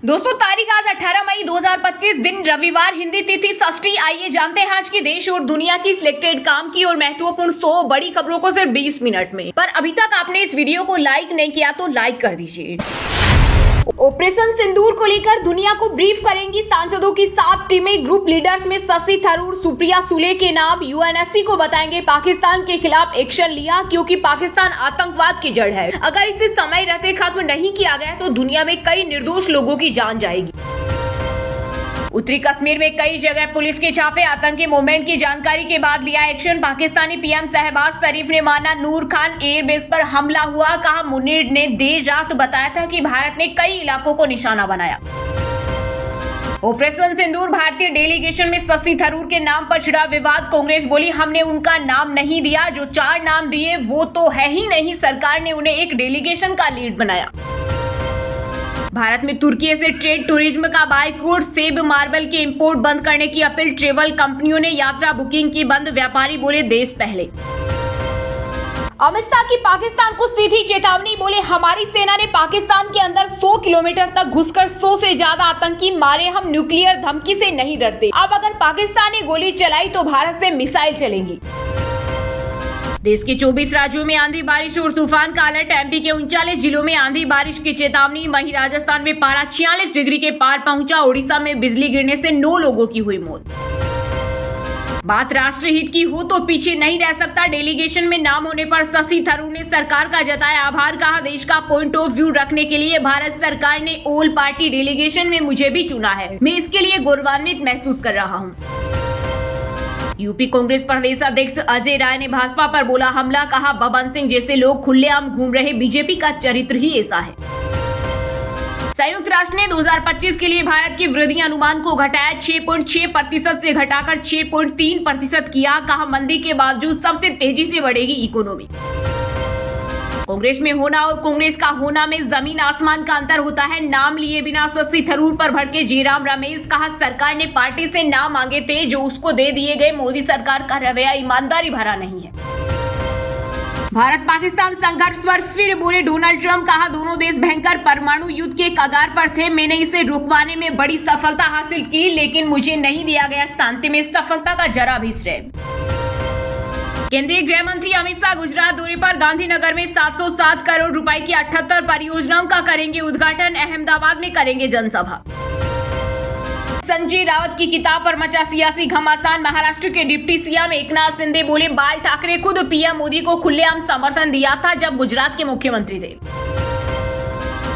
दोस्तों तारीख आज 18 मई 2025 दिन रविवार, हिंदी तिथि षष्ठी। आइए जानते हैं आज की देश और दुनिया की सिलेक्टेड काम की और महत्वपूर्ण 100 बड़ी खबरों को सिर्फ 20 मिनट में। पर अभी तक आपने इस वीडियो को लाइक नहीं किया तो लाइक कर दीजिए। ऑपरेशन सिंदूर को लेकर दुनिया को ब्रीफ करेंगी सांसदों की 7 टीमें। ग्रुप लीडर्स में शशि थरूर, सुप्रिया सुले के नाम। यूएनएससी को बताएंगे पाकिस्तान के खिलाफ एक्शन लिया क्योंकि पाकिस्तान आतंकवाद की जड़ है। अगर इसे समय रहते खत्म नहीं किया गया तो दुनिया में कई निर्दोष लोगों की जान जाएगी। उत्तरी कश्मीर में कई जगह पुलिस के छापे। आतंकी मूवमेंट की जानकारी के बाद लिया एक्शन। पाकिस्तानी पीएम शहबाज शरीफ ने माना नूर खान एयरबेस पर हमला हुआ। कहा मुनीर ने देर रात बताया था कि भारत ने कई इलाकों को निशाना बनाया। ऑपरेशन सिंदूर भारतीय डेलीगेशन में शशि थरूर के नाम पर छिड़ा विवाद। कांग्रेस बोली हमने उनका नाम नहीं दिया, जो 4 नाम दिए वो तो है ही नहीं। सरकार ने उन्हें एक डेलीगेशन का लीड बनाया। भारत में तुर्की से ट्रेड टूरिज्म का बाइकआउट। सेब मार्बल के इंपोर्ट बंद करने की अपील। ट्रेवल कंपनियों ने यात्रा बुकिंग की बंद। व्यापारी बोले देश पहले। अमित शाह की पाकिस्तान को सीधी चेतावनी। बोले हमारी सेना ने पाकिस्तान के अंदर 100 किलोमीटर तक घुसकर 100 से ज्यादा आतंकी मारे। हम न्यूक्लियर धमकी से नहीं डरते। अब अगर पाकिस्तान ने गोली चलाई तो भारत से मिसाइल चलेंगी। देश के 24 राज्यों में आंधी बारिश और तूफान का अलर्ट। एमपी के 39 जिलों में आंधी बारिश की चेतावनी। वहीं राजस्थान में पारा 46 डिग्री के पार पहुंचा। ओडिशा में बिजली गिरने से 9 लोगों की हुई मौत। बात राष्ट्रहित की हो तो पीछे नहीं रह सकता। डेलीगेशन में नाम होने पर शशि थरूर ने सरकार का जताया आभार। कहा देश का पॉइंट ऑफ व्यू रखने के लिए भारत सरकार ने ऑल पार्टी डेलीगेशन में मुझे भी चुना है। मैं इसके लिए गौरवान्वित महसूस कर रहा हूँ। यूपी कांग्रेस प्रदेश अध्यक्ष अजय राय ने भाजपा पर बोला हमला। कहा बबन सिंह जैसे लोग खुलेआम घूम रहे, बीजेपी का चरित्र ही ऐसा है। संयुक्त राष्ट्र ने 2025 के लिए भारत की वृद्धि अनुमान को घटाया 6.6% से घटाकर 6.3% किया। कहा मंदी के बावजूद सबसे तेजी से बढ़ेगी इकोनॉमी। कांग्रेस में होना और कांग्रेस का होना में जमीन आसमान का अंतर होता है। नाम लिए बिना शशि थरूर पर भड़के जयराम रमेश। कहा सरकार ने पार्टी से नाम मांगे थे जो उसको दे दिए गए। मोदी सरकार का रवैया ईमानदारी भरा नहीं है। भारत पाकिस्तान संघर्ष पर फिर बोले डोनाल्ड ट्रंप। कहा दोनों देश भयंकर परमाणु युद्ध के कगार पर थे। मैंने इसे रुकवाने में बड़ी सफलता हासिल की, लेकिन मुझे नहीं दिया गया शांति में सफलता का जरा भी श्रेय। केंद्रीय गृह मंत्री अमित शाह गुजरात दौरे पर। गांधीनगर में 707 करोड़ रुपए की 78 परियोजनाओं का करेंगे उद्घाटन। अहमदाबाद में करेंगे जनसभा। संजय राउत की किताब पर मचा सियासी घमासान। महाराष्ट्र के डिप्टी सीएम एकनाथ शिंदे बोले बाल ठाकरे खुद पीएम मोदी को खुलेआम समर्थन दिया था जब गुजरात के मुख्यमंत्री थे।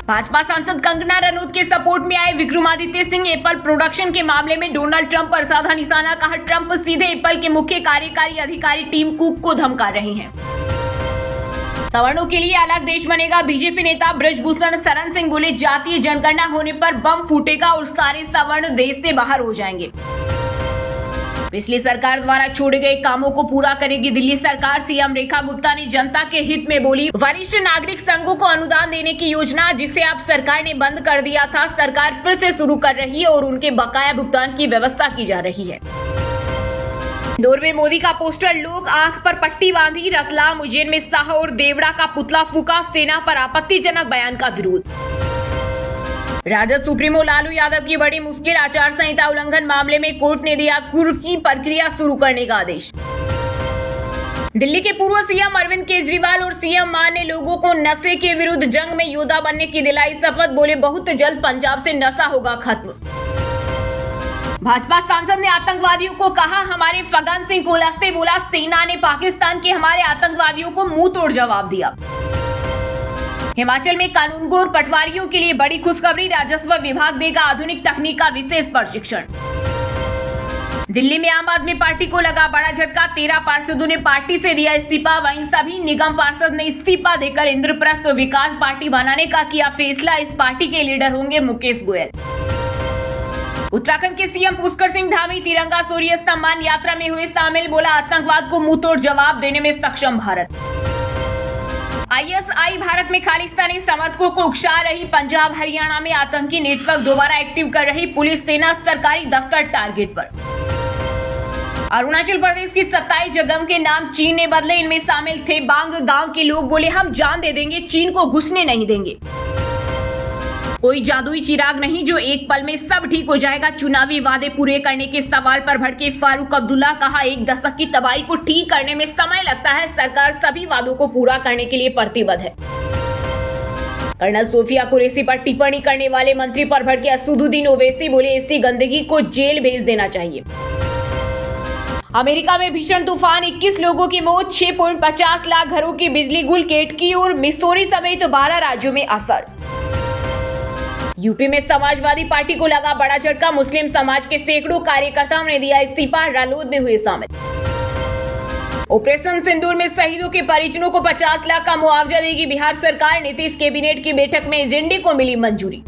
भाजपा सांसद कंगना रनौत के सपोर्ट में आए विक्रमादित्य सिंह। एप्पल प्रोडक्शन के मामले में डोनाल्ड ट्रंप पर साधा निशाना। कहा ट्रंप सीधे एप्पल के मुख्य कार्यकारी अधिकारी टिम कुक को धमका रहे हैं। सवर्णों के लिए अलग देश बनेगा। बीजेपी नेता ब्रजभूषण शरण सिंह बोले जातीय जनगणना होने पर बम फूटेगा और सारे सवर्ण देश से बाहर हो जाएंगे। पिछली सरकार द्वारा छोड़े गए कामों को पूरा करेगी दिल्ली सरकार। सीएम रेखा गुप्ता ने जनता के हित में बोली वरिष्ठ नागरिक संघों को अनुदान देने की योजना जिसे अब सरकार ने बंद कर दिया था, सरकार फिर से शुरू कर रही है और उनके बकाया भुगतान की व्यवस्था की जा रही है। इंदौर में मोदी का पोस्टर, लोग आंख पर पट्टी बांधी। रतलाम उज्जैन में शाह और देवड़ा का पुतला फूका। सेना पर आपत्तिजनक बयान का विरोध। राजद सुप्रीमो लालू यादव की बड़ी मुश्किल। आचार संहिता उल्लंघन मामले में कोर्ट ने दिया कुर्क की प्रक्रिया शुरू करने का आदेश। दिल्ली के पूर्व सीएम अरविंद केजरीवाल और सीएम मान ने लोगों को नशे के विरुद्ध जंग में योद्धा बनने की दिलाई शपथ। बोले बहुत जल्द पंजाब से नशा होगा खत्म। भाजपा सांसद ने आतंकवादियों को कहा हमारे फगन सिंह कोलस्ते। बोला सेना ने पाकिस्तान के हमारे आतंकवादियों को मुंह तोड़ जवाब दिया। हिमाचल में कानूनगो और पटवारियों के लिए बड़ी खुशखबरी। राजस्व विभाग देगा आधुनिक तकनीक का विशेष प्रशिक्षण। दिल्ली में आम आदमी पार्टी को लगा बड़ा झटका। 13 पार्षदों ने पार्टी से दिया इस्तीफा। वहीं सभी निगम पार्षद ने इस्तीफा देकर इंद्रप्रस्थ विकास पार्टी बनाने का किया फैसला। इस पार्टी के लीडर होंगे मुकेश गोयल। उत्तराखंड के सीएम पुष्कर सिंह धामी तिरंगा शौर्य सम्मान यात्रा में हुए शामिल। बोला आतंकवाद को मुंह तोड़ जवाब देने में सक्षम भारत। आईएसआई भारत में खालिस्तानी समर्थकों को उकसा रही। पंजाब हरियाणा में आतंकी नेटवर्क दोबारा एक्टिव कर रही पुलिस। सेना सरकारी दफ्तर टारगेट पर। अरुणाचल प्रदेश की 27 जगह के नाम चीन ने बदले। इनमें शामिल थे बांग गांव के लोग। बोले हम जान दे देंगे, चीन को घुसने नहीं देंगे। कोई जादुई चिराग नहीं जो एक पल में सब ठीक हो जाएगा। चुनावी वादे पूरे करने के सवाल पर भड़के फारूक अब्दुल्ला, कहा 1 दशक की तबाही को ठीक करने में समय लगता है, सरकार सभी वादों को पूरा करने के लिए प्रतिबद्ध है। कर्नल सोफिया कुरैशी पर टिप्पणी करने वाले मंत्री पर भड़के असदुद्दीन ओवैसी, बोले इसी गंदगी को जेल भेज देना चाहिए। अमेरिका में भीषण तूफान, 21 लोगों की मौत, 6.50 लाख घरों की बिजली गुल, केटकी और मिसौरी समेत 12 राज्यों में असर। यूपी में समाजवादी पार्टी को लगा बड़ा झटका, मुस्लिम समाज के सैकड़ों कार्यकर्ताओं ने दिया इस्तीफा, रालोद में हुए शामिल। ऑपरेशन सिंदूर में शहीदों के परिजनों को 50 लाख का मुआवजा देगी बिहार सरकार, नीतीश कैबिनेट की बैठक में एजेंडे को मिली मंजूरी।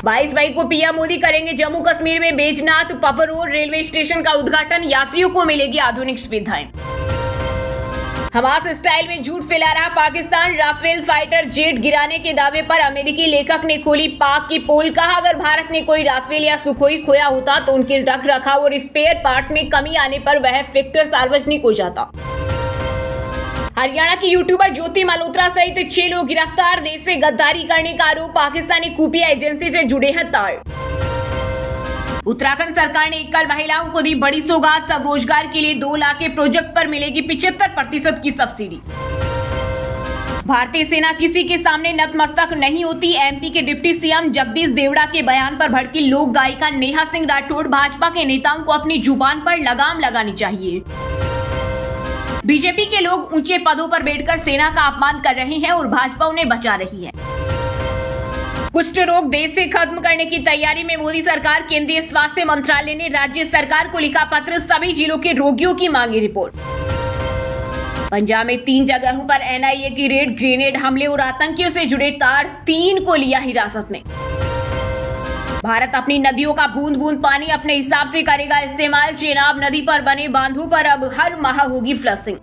22 मई को पीएम मोदी करेंगे जम्मू कश्मीर में बैजनाथ पपरोर रेलवे स्टेशन का उद्घाटन, यात्रियों को मिलेगी आधुनिक सुविधाएं। हमास स्टाइल में झूठ फैला रहा पाकिस्तान, राफेल फाइटर जेट गिराने के दावे पर अमेरिकी लेखक ने खोली पाक की पोल, कहा अगर भारत ने कोई राफेल या सुखोई खोया होता तो उनके रख रखाव और स्पेयर पार्ट्स में कमी आने पर वह फैक्टर सार्वजनिक हो जाता। हरियाणा की यूट्यूबर ज्योति मल्होत्रा सहित 6 लोग गिरफ्तार, देश से गद्दारी करने का आरोप, पाकिस्तानी खुफिया एजेंसी से जुड़े हैं तार। उत्तराखंड सरकार ने एकल महिलाओं को दी बड़ी सौगात, स्वरोजगार के लिए 2 लाख के प्रोजेक्ट पर मिलेगी 75% की सब्सिडी। भारतीय सेना किसी के सामने नतमस्तक नहीं होती, एमपी के डिप्टी सीएम जगदीश देवड़ा के बयान पर भड़की लोक गायिका नेहा सिंह राठौड़, भाजपा के नेताओं को अपनी जुबान पर लगाम लगानी चाहिए। बीजेपी के लोग ऊंचे पदों पर बैठकर सेना का अपमान कर रहे हैं और भाजपा उन्हें बचा रही है। कुष्ठ रोग देश से खत्म करने की तैयारी में मोदी सरकार, केंद्रीय स्वास्थ्य मंत्रालय ने राज्य सरकार को लिखा पत्र, सभी जिलों के रोगियों की मांगी रिपोर्ट। पंजाब में 3 जगहों पर एनआईए की रेड, ग्रेनेड हमले और आतंकियों से जुड़े तार, 3 को लिया हिरासत में। भारत अपनी नदियों का बूंद बूंद पानी अपने हिसाब से करेगा इस्तेमाल, चेनाब नदी पर बने बांधों पर अब हर माह होगी फ्लशिंग।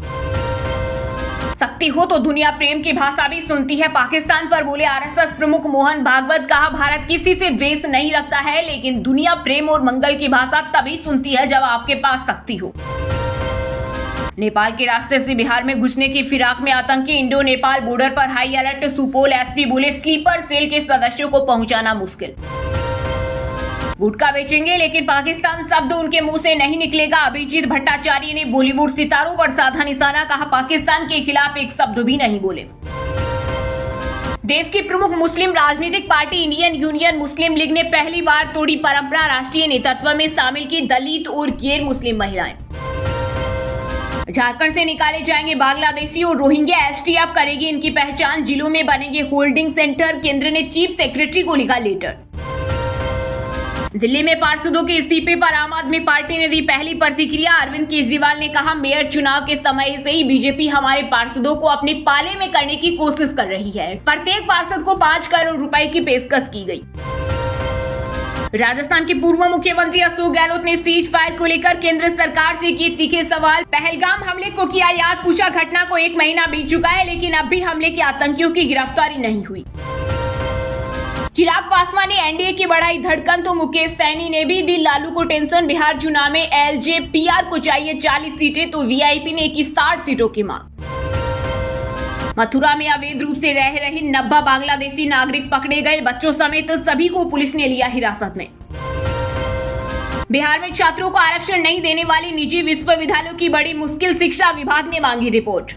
शक्ति हो तो दुनिया प्रेम की भाषा भी सुनती है, पाकिस्तान पर बोले आरएसएस प्रमुख मोहन भागवत, कहा भारत किसी से द्वेष नहीं रखता है, लेकिन दुनिया प्रेम और मंगल की भाषा तभी सुनती है जब आपके पास शक्ति हो। नेपाल के रास्ते से बिहार में घुसने की फिराक में आतंकी, इंडो नेपाल बॉर्डर पर हाई अलर्ट, सुपौल एसपी बोले स्लीपर सेल के सदस्यों को पहुंचाना मुश्किल। गुटखा बेचेंगे लेकिन पाकिस्तान शब्द उनके मुंह से नहीं निकलेगा, अभिजीत भट्टाचार्य ने बॉलीवुड सितारों पर साधा निशाना, कहा पाकिस्तान के खिलाफ एक शब्द भी नहीं बोले। देश की प्रमुख मुस्लिम राजनीतिक पार्टी इंडियन यूनियन मुस्लिम लीग ने पहली बार तोड़ी परंपरा, राष्ट्रीय नेतृत्व में शामिल की दलित और गैर मुस्लिम महिलाएं। झारखंड से निकाले जाएंगे बांग्लादेशी और रोहिंग्या, एसटीएफ करेगी इनकी पहचान, जिलों में बनेंगे होल्डिंग सेंटर, केंद्र ने चीफ सेक्रेटरी को लिखा लेटर। दिल्ली में पार्षदों के इस्तीफे पर आम आदमी पार्टी ने दी पहली प्रतिक्रिया, अरविंद केजरीवाल ने कहा मेयर चुनाव के समय से ही बीजेपी हमारे पार्षदों को अपने पाले में करने की कोशिश कर रही है, प्रत्येक पार्षद को 5 करोड़ रुपए की पेशकश की गई। राजस्थान के पूर्व मुख्यमंत्री अशोक गहलोत ने सीज फायर को लेकर केंद्र सरकार से किए तीखे सवाल, पहलगाम हमले को किया याद, पूछा घटना को 1 महीना बीत चुका है लेकिन अब भी हमले के आतंकियों की गिरफ्तारी नहीं हुई। चिराग पासवान ने एनडीए की बढ़ाई धड़कन तो मुकेश सैनी ने भी दी लालू को टेंशन, बिहार चुनाव में एलजेपीआर को चाहिए 40 सीटें तो वीआईपी ने की 60 सीटों की मांग। मथुरा में अवैध रूप से रह रहे 90 बांग्लादेशी नागरिक पकड़े गए, बच्चों समेत सभी को पुलिस ने लिया हिरासत में। बिहार में छात्रों को आरक्षण नहीं देने वाली निजी विश्वविद्यालयों की बड़ी मुश्किल, शिक्षा विभाग ने मांगी रिपोर्ट।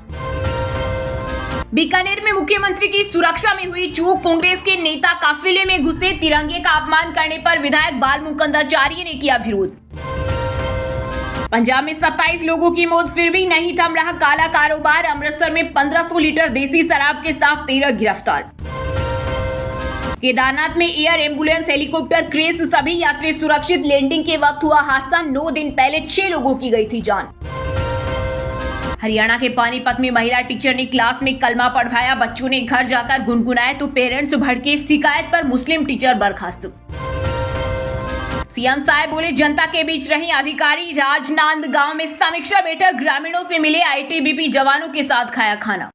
बीकानेर में मुख्यमंत्री की सुरक्षा में हुई चूक, कांग्रेस के नेता काफिले में घुसे, तिरंगे का अपमान करने पर विधायक बाल मुकुंदाचार्य ने किया विरोध। पंजाब में 27 लोगों की मौत, फिर भी नहीं थम रहा काला कारोबार, अमृतसर में 1500 लीटर देसी शराब के साथ 13 गिरफ्तार। केदारनाथ में एयर एम्बुलेंस हेलीकॉप्टर क्रैश, सभी यात्री सुरक्षित, लैंडिंग के वक्त हुआ हादसा, 9 दिन पहले 6 लोगों की गई थी जान। हरियाणा के पानीपत में महिला टीचर ने क्लास में कलमा पढ़वाया, बच्चों ने घर जाकर गुनगुनाया तो पेरेंट्स भड़के, शिकायत पर मुस्लिम टीचर बर्खास्त। सीएम साहब बोले जनता के बीच रहे अधिकारी, राजनांदगांव में समीक्षा बैठक, ग्रामीणों से मिले आईटीबीपी जवानों के साथ खाया खाना।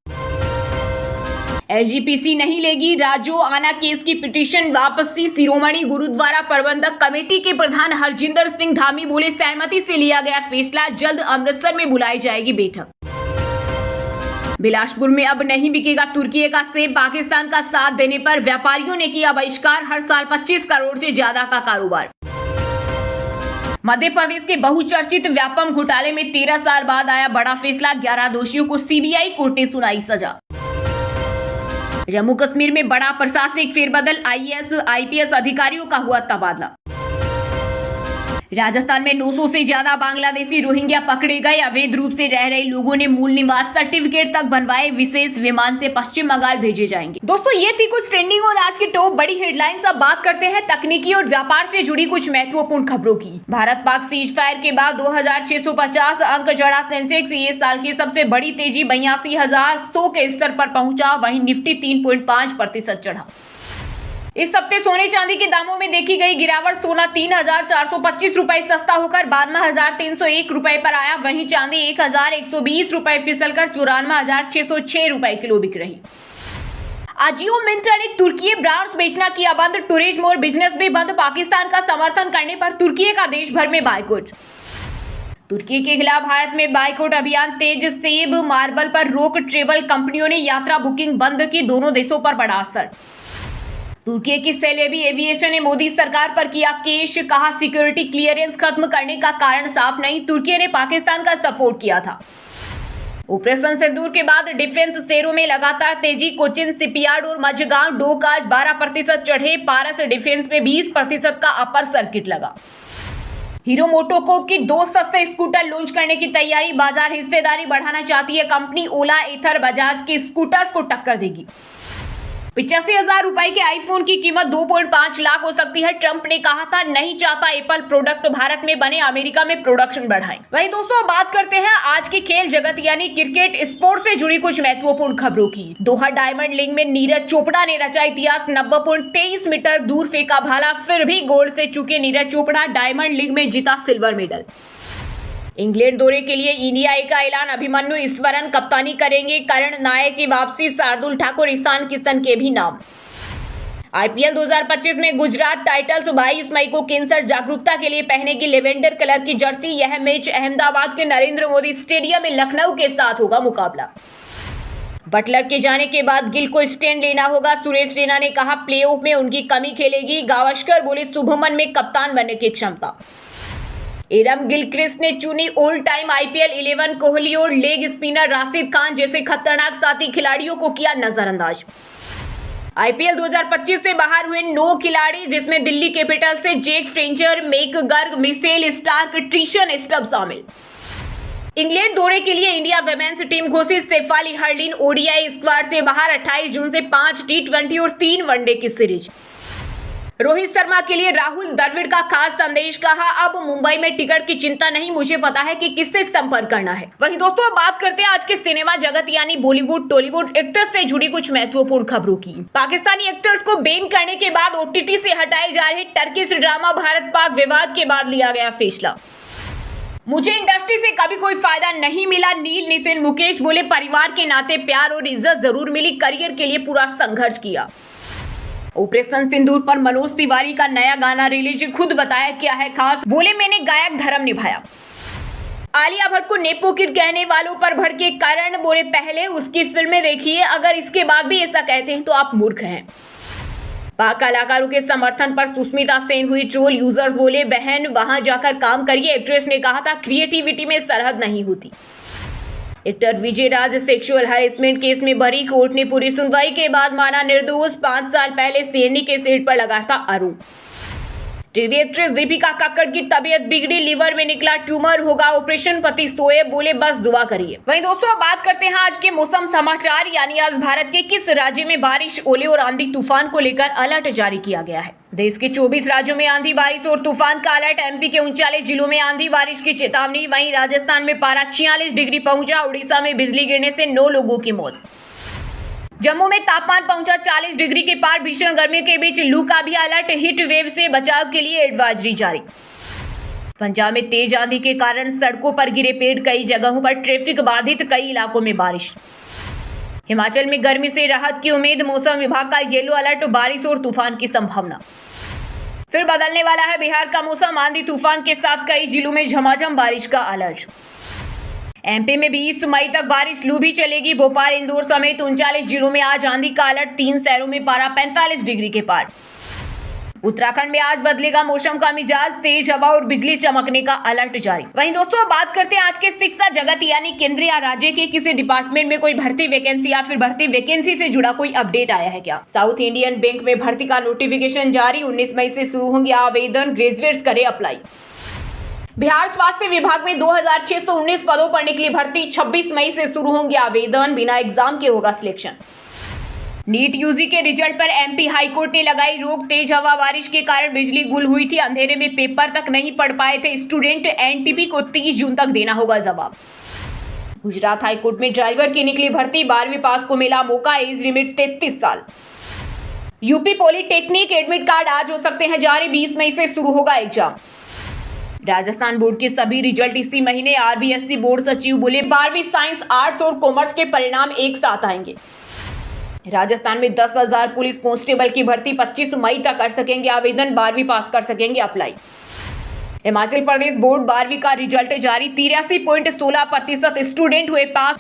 एसजीपीसी नहीं लेगी राजो आना केस की पिटीशन वापसी, शिरोमणि गुरुद्वारा प्रबंधक कमेटी के प्रधान हरजिंदर सिंह धामी बोले सहमति से लिया गया फैसला, जल्द अमृतसर में बुलाई जाएगी बैठक। बिलासपुर में अब नहीं बिकेगा तुर्की का सेब। पाकिस्तान का साथ देने पर व्यापारियों ने किया बहिष्कार। हर साल 25 करोड़ से ज्यादा का कारोबार। मध्य प्रदेश के बहुचर्चित व्यापम घोटाले में 13 साल बाद आया बड़ा फैसला। 11 दोषियों को सीबीआई कोर्ट ने सुनाई सजा। जम्मू कश्मीर में बड़ा प्रशासनिक फेरबदल। आईएएस आईपीएस अधिकारियों का हुआ तबादला। राजस्थान में 900 से ज्यादा बांग्लादेशी रोहिंग्या पकड़े गए। अवैध रूप से रह रहे लोगों ने मूल निवास सर्टिफिकेट तक बनवाए। विशेष विमान से पश्चिम बंगाल भेजे जाएंगे। दोस्तों, ये थी कुछ ट्रेंडिंग और आज की टॉप बड़ी हेडलाइंस। अब बात करते हैं तकनीकी और व्यापार से जुड़ी कुछ महत्वपूर्ण खबरों की। भारत पाक सीज फायर के बाद 2650 अंक चढ़ा सेंसेक्स। ये साल की सबसे बड़ी तेजी 82,100 के स्तर पर पहुंचा। वहीं निफ्टी 3.5% चढ़ा। इस हफ्ते सोने चांदी के दामों में देखी गई गिरावट। सोना 3,425 रुपए सस्ता होकर 52,301 रुपए पर आया। वहीं चांदी 1,120 रुपए फिसलकर 94,606 रुपए किलो बिक रही। आजियो मिंत्रा ने तुर्की ब्रांड्स बेचना किया बंद। टूरिज्म और बिजनेस भी बंद। पाकिस्तान का समर्थन करने पर तुर्की का देश भर में बायकॉट। तुर्की के खिलाफ भारत में बायकॉट अभियान तेज। सेब मार्बल पर रोक। ट्रेवल कंपनियों ने यात्रा बुकिंग बंद की। दोनों देशों पर बड़ा असर। तुर्की की सेलेबी एविएशन ने मोदी सरकार पर किया केस। कहा सिक्योरिटी क्लियरेंस खत्म करने का कारण साफ नहीं। तुर्की ने पाकिस्तान का सपोर्ट किया था। ऑपरेशन सिंदूर के बाद डिफेंस शेयरों में लगातार तेजी। कोचिन शिपयार्ड और मझगांव डोक आज 12% चढ़े। पारस डिफेंस में 20% का अपर सर्किट लगा। हीरो मोटोकॉर्प की 2 सस्ते स्कूटर लॉन्च करने की तैयारी। बाजार हिस्सेदारी बढ़ाना चाहती है कंपनी। ओला एथर बजाज के स्कूटर्स को टक्कर देगी। 85,000 रुपए के आईफोन की कीमत 2.5 लाख हो सकती है। ट्रंप ने कहा था नहीं चाहता एप्पल प्रोडक्ट भारत में बने, अमेरिका में प्रोडक्शन बढ़ाएं। वहीं दोस्तों, बात करते हैं आज के खेल जगत यानी क्रिकेट स्पोर्ट्स से जुड़ी कुछ महत्वपूर्ण खबरों की। दोहा डायमंड लीग में नीरज चोपड़ा ने रचा इतिहास। 90.23 मीटर दूर फेंका भाला, फिर भी गोल से चुके नीरज चोपड़ा। डायमंड लीग में जीता सिल्वर मेडल। इंग्लैंड दौरे के लिए इंडिया ए का ऐलान। अभिमन्यु ईश्वरन कप्तानी करेंगे। करण नायक की वापसी। शार्दुल ठाकुर ईशान किशन के भी नाम। आईपीएल 2025 में गुजरात टाइटंस 22 मई को कैंसर जागरूकता के लिए पहनेगी लेवेंडर कलर की जर्सी। यह मैच अहमदाबाद के नरेंद्र मोदी स्टेडियम में लखनऊ के साथ होगा मुकाबला। बटलर के जाने के बाद गिल को स्टैंड लेना होगा। सुरेश रैना ने कहा प्लेऑफ में उनकी कमी खेलेगी। गावस्कर बोले शुभमन में कप्तान बनने की क्षमता। एडम गिलक्रिस्ट ने चुनी ऑल टाइम आईपीएल 11। कोहली और लेग स्पिनर राशिद खान जैसे खतरनाक साथी खिलाड़ियों को किया नजरअंदाज। आईपीएल 2025 से बाहर हुए 9 खिलाड़ी, जिसमें दिल्ली कैपिटल से Jake Fraser, McGurk, Mitchell Starc, Tristan Stubbs शामिल। इंग्लैंड दौरे के लिए इंडिया वुमेन्स टीम घोषित। शेफाली हर्लिन ओडीआई स्क्वाड से बाहर। 28 जून से 5 टी20 और 3 वनडे की सीरीज। रोहित शर्मा के लिए राहुल द्रविड़ का खास संदेश। कहा अब मुंबई में टिकट की चिंता नहीं, मुझे पता है कि किससे संपर्क करना है। वहीं दोस्तों, अब बात करते हैं आज के सिनेमा जगत यानी बॉलीवुड टॉलीवुड एक्टर्स से जुड़ी कुछ महत्वपूर्ण खबरों की। पाकिस्तानी एक्टर्स को बैन करने के बाद ओटीटी से हटाए जा रहे टर्किश ड्रामा भारत पाक विवाद के बाद लिया गया फैसला। मुझे इंडस्ट्री से कभी कोई फायदा नहीं मिला। नील नितिन मुकेश बोले परिवार के नाते प्यार और इज्जत जरूर मिली। करियर के लिए पूरा संघर्ष किया। ऑपरेशन सिंदूर पर मनोज तिवारी का नया गाना रिलीज। खुद बताया क्या है खास। बोले मैंने गायक धर्म निभाया। आलिया भट्ट को नेपो किड कहने वालों पर भड़के करण। बोले पहले उसकी फिल्में देखिए, अगर इसके बाद भी ऐसा कहते हैं तो आप मूर्ख हैं। पाक कलाकारों के समर्थन पर सुष्मिता सेन हुई ट्रोल। यूजर्स बोले बहन वहां जाकर काम करिए। एक्ट्रेस ने कहा था क्रिएटिविटी में सरहद नहीं होती। एक्टर विजय राज सेक्सुअल हैरेसमेंट केस में बरी। कोर्ट ने पूरी सुनवाई के बाद माना निर्दोष। 5 साल पहले शेरनी के सेट पर लगा था आरोप। टीवी एक्ट्रेस दीपिका कक्कड़ की तबीयत बिगड़ी। लिवर में निकला ट्यूमर, होगा ऑपरेशन। पति सोए, बोले बस दुआ करिए। वहीं दोस्तों, अब बात करते हैं आज के मौसम समाचार यानी आज भारत के किस राज्य में बारिश, ओले और आंधी तूफान को लेकर अलर्ट जारी किया गया है। देश के 24 राज्यों में आंधी बारिश और तूफान का अलर्ट। एमपी के 39 जिलों में आंधी बारिश की चेतावनी। वहीं राजस्थान में पारा 46 डिग्री पहुंचा। उड़ीसा में बिजली गिरने से 9 लोगों की मौत। जम्मू में तापमान पहुंचा 40 डिग्री के पार। भीषण गर्मी के बीच लू का भी अलर्ट। हीट वेव से बचाव के लिए एडवाइजरी जारी। पंजाब में तेज आंधी के कारण सड़कों पर गिरे पेड़। कई जगहों पर ट्रैफिक बाधित। कई इलाकों में बारिश। हिमाचल में गर्मी से राहत की उम्मीद। मौसम विभाग का येलो अलर्ट। बारिश और तूफान की संभावना। फिर बदलने वाला है बिहार का मौसम। आंधी तूफान के साथ कई जिलों में झमाझम बारिश का अलर्ट। एमपी में 20 मई तक बारिश लू भी चलेगी। भोपाल, इंदौर समेत 39 जिलों में आज आंधी का अलर्ट। 3 शहरों में पारा 45 डिग्री के पार। उत्तराखंड में आज बदलेगा मौसम का मिजाज। तेज हवा और बिजली चमकने का अलर्ट जारी। वहीं दोस्तों बात करते हैं आज के शिक्षा जगत यानी केंद्र या राज्य के किसी डिपार्टमेंट में कोई भर्ती वैकेंसी या फिर भर्ती वैकेंसी से जुड़ा कोई अपडेट आया है क्या। साउथ इंडियन बैंक में भर्ती का नोटिफिकेशन जारी। 19 मई से शुरू होंगे आवेदन। ग्रेजुएट्स करे अप्लाई। बिहार स्वास्थ्य विभाग में 2619 पदों पर निकली भर्ती। 26 मई से शुरू होंगे आवेदन। बिना एग्जाम के होगा सिलेक्शन। नीट यूजी के रिजल्ट पर एमपी हाईकोर्ट ने लगाई रोक। तेज हवा बारिश के कारण बिजली गुल हुई थी। अंधेरे में पेपर तक नहीं पढ़ पाए थे स्टूडेंट। एनटीपी को 30 जून तक देना होगा जवाब। गुजरात हाईकोर्ट में ड्राइवर की निकली भर्ती। 12वीं पास को मिला मौका। एज लिमिट 33 साल। यूपी पॉलिटेक्निक एडमिट कार्ड आज हो सकते हैं जारी। 20 मई से शुरू होगा एग्जाम। राजस्थान बोर्ड के सभी रिजल्ट इसी महीने। आरबीएससी बोर्ड सचिव बोले 12वीं साइंस, आर्ट्स और कॉमर्स के परिणाम एक साथ आएंगे। राजस्थान में 10,000 पुलिस कांस्टेबल की भर्ती। 25 मई तक कर सकेंगे आवेदन। 12वीं पास कर सकेंगे अप्लाई। हिमाचल प्रदेश बोर्ड 12वीं का रिजल्ट जारी। 83.16% स्टूडेंट हुए पास।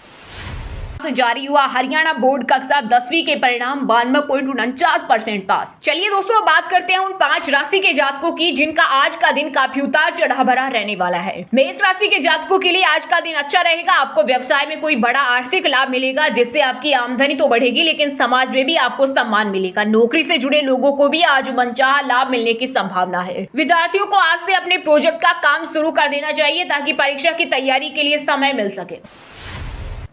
जारी हुआ हरियाणा बोर्ड कक्षा 10वीं के परिणाम। 92.49% पास। चलिए दोस्तों बात करते हैं उन 5 राशि के जातकों की जिनका आज का दिन काफी उतार चढ़ाव भरा रहने वाला है। मेष राशि के जातकों के लिए आज का दिन अच्छा रहेगा। आपको व्यवसाय में कोई बड़ा आर्थिक लाभ मिलेगा जिससे आपकी आमदनी तो बढ़ेगी लेकिन समाज में भी आपको सम्मान मिलेगा। नौकरी से जुड़े लोगों को भी आज मनचाहा लाभ मिलने की संभावना है। विद्यार्थियों को आज से अपने प्रोजेक्ट का काम शुरू कर देना चाहिए ताकि परीक्षा की तैयारी के लिए समय मिल सके।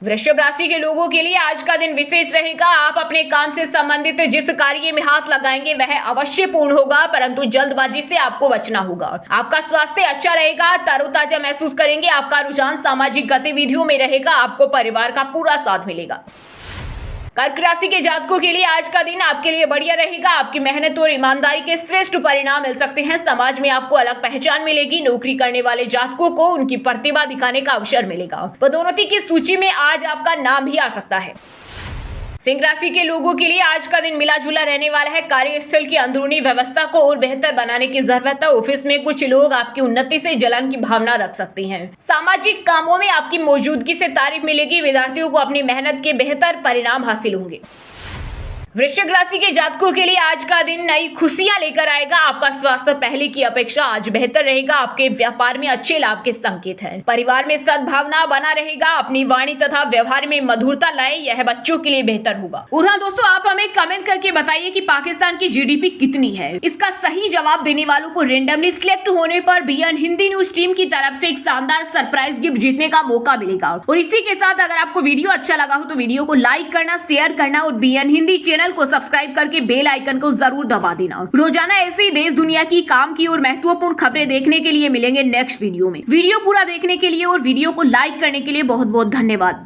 वृषभ राशि के लोगों के लिए आज का दिन विशेष रहेगा। आप अपने काम से संबंधित जिस कार्य में हाथ लगाएंगे वह अवश्य पूर्ण होगा, परंतु जल्दबाजी से आपको बचना होगा। आपका स्वास्थ्य अच्छा रहेगा। तरोताजा महसूस करेंगे। आपका रुझान सामाजिक गतिविधियों में रहेगा। आपको परिवार का पूरा साथ मिलेगा। कर्क राशि के जातकों के लिए आज का दिन आपके लिए बढ़िया रहेगा। आपकी मेहनत और ईमानदारी के श्रेष्ठ परिणाम मिल सकते हैं। समाज में आपको अलग पहचान मिलेगी। नौकरी करने वाले जातकों को उनकी प्रतिभा दिखाने का अवसर मिलेगा। पदोन्नति की सूची में आज आपका नाम भी आ सकता है। सिंह राशि के लोगों के लिए आज का दिन मिला जुला रहने वाला है। कार्यस्थल की अंदरूनी व्यवस्था को और बेहतर बनाने की जरूरत है। ऑफिस में कुछ लोग आपकी उन्नति से जलन की भावना रख सकते हैं। सामाजिक कामों में आपकी मौजूदगी से तारीफ मिलेगी। विद्यार्थियों को अपनी मेहनत के बेहतर परिणाम हासिल होंगे। वृश्चिक राशि के जातकों के लिए आज का दिन नई खुशियां लेकर आएगा। आपका स्वास्थ्य पहले की अपेक्षा आज बेहतर रहेगा। आपके व्यापार में अच्छे लाभ के संकेत हैं। परिवार में सद्भावना बना रहेगा। अपनी वाणी तथा व्यवहार में मधुरता लाएं, यह बच्चों के लिए बेहतर होगा। और हाँ दोस्तों, आप हमें कमेंट करके बताइए कि पाकिस्तान की जीडीपी कितनी है। इसका सही जवाब देने वालों को रेंडमली सिलेक्ट होने पर बीएन हिंदी न्यूज टीम की तरफ से एक शानदार सरप्राइज गिफ्ट जीतने का मौका मिलेगा। और इसी के साथ अगर आपको वीडियो अच्छा लगा हो तो वीडियो को लाइक करना, शेयर करना और बीएन हिंदी चैनल को सब्सक्राइब करके बेल आइकन को जरूर दबा देना। रोजाना ऐसे ही देश दुनिया की काम की और महत्वपूर्ण खबरें देखने के लिए मिलेंगे नेक्स्ट वीडियो में। वीडियो पूरा देखने के लिए और वीडियो को लाइक करने के लिए बहुत बहुत धन्यवाद।